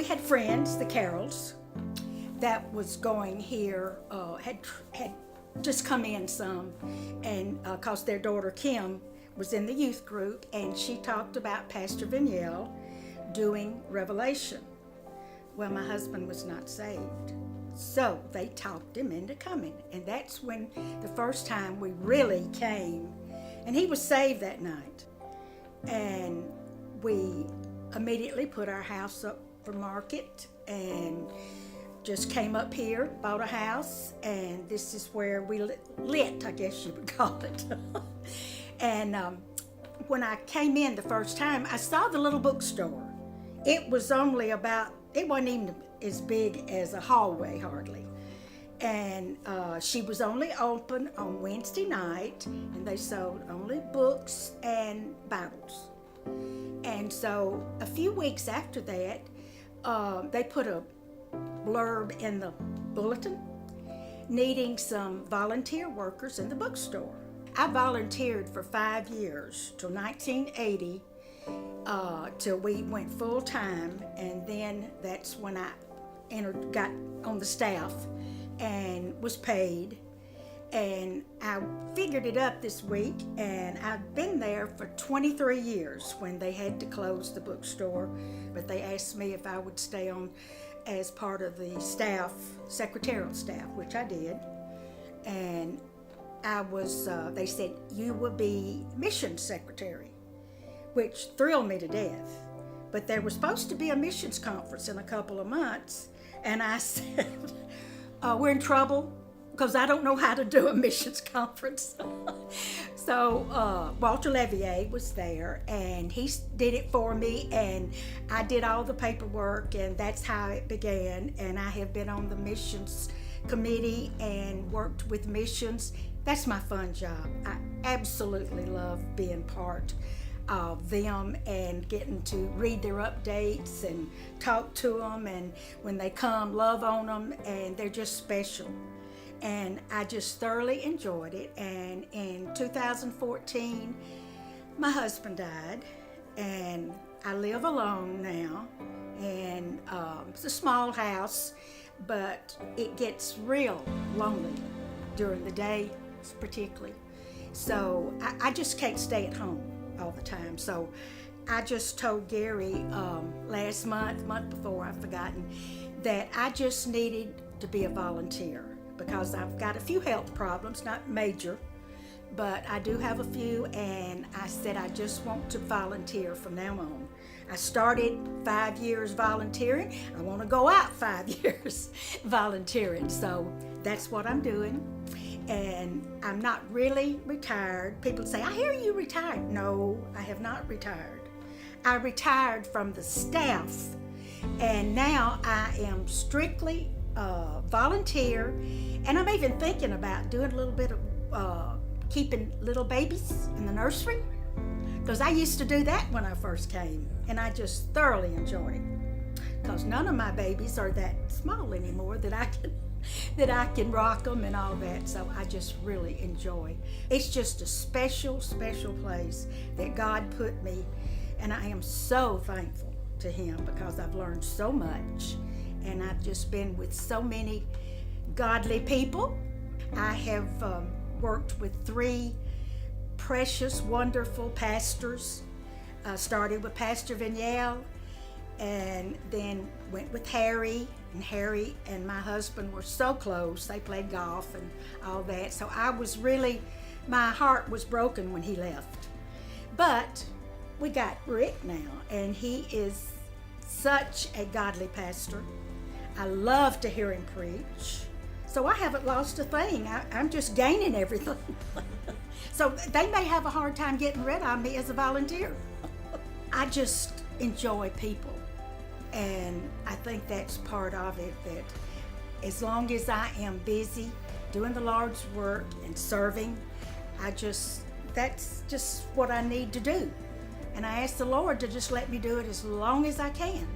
we had friends, the Carrolls, that was going here, had just come in some, and cause their daughter Kim was in the youth group, and she talked about Pastor Vignell doing Revelation. Well, my husband was not saved, so they talked him into coming, and that's when the first time we really came, and he was saved that night. And we immediately put our house up for market and just came up here, bought a house, and this is where we lit, I guess you would call it. And when I came in the first time, I saw the little bookstore. It was only it wasn't even as big as a hallway hardly. And she was only open on Wednesday night, and they sold only books and Bibles. And so a few weeks after that, they put a blurb in the bulletin needing some volunteer workers in the bookstore. I volunteered for 5 years till 1980, till we went full time, and then that's when I got on the staff and was paid. And I figured it up this week, and I've been there for 23 years when they had to close the bookstore, but they asked me if I would stay on as part of the staff, secretarial staff, which I did. And I was, they said, you will be mission secretary, which thrilled me to death. But there was supposed to be a missions conference in a couple of months, and I said, we're in trouble, because I don't know how to do a missions conference. So Walter Levier was there, and he did it for me, and I did all the paperwork, and that's how it began. And I have been on the missions committee and worked with missions. That's my fun job. I absolutely love being part of them and getting to read their updates and talk to them, and when they come, love on them, and they're just special. And I just thoroughly enjoyed it. And in 2014, my husband died, and I live alone now. And it's a small house, but it gets real lonely during the day, particularly. So I just can't stay at home all the time. So I just told Gary last month before, I've forgotten, that I just needed to be a volunteer, because I've got a few health problems, not major, but I do have a few, and I said I just want to volunteer from now on. I started 5 years volunteering. I want to go out 5 years volunteering, so that's what I'm doing. And I'm not really retired. People say, I hear you retired. No, I have not retired. I retired from the staff, and now I am strictly volunteer, and I'm even thinking about doing a little bit of keeping little babies in the nursery, because I used to do that when I first came, and I just thoroughly enjoyed it, because none of my babies are that small anymore that I can rock them and all that. So I just really enjoy. It's just a special place that God put me, and I am so thankful to Him, because I've learned so much. And I've just been with so many godly people. I have worked with 3 precious, wonderful pastors. Started with Pastor Vignell, and then went with Harry. And Harry and my husband were so close. They played golf and all that. So my heart was broken when he left. But we got Rick now, and he is such a godly pastor. I love to hear him preach. So I haven't lost a thing. I'm just gaining everything. So they may have a hard time getting rid of me as a volunteer. I just enjoy people. And I think that's part of it, that as long as I am busy doing the Lord's work and serving, that's just what I need to do. And I ask the Lord to just let me do it as long as I can.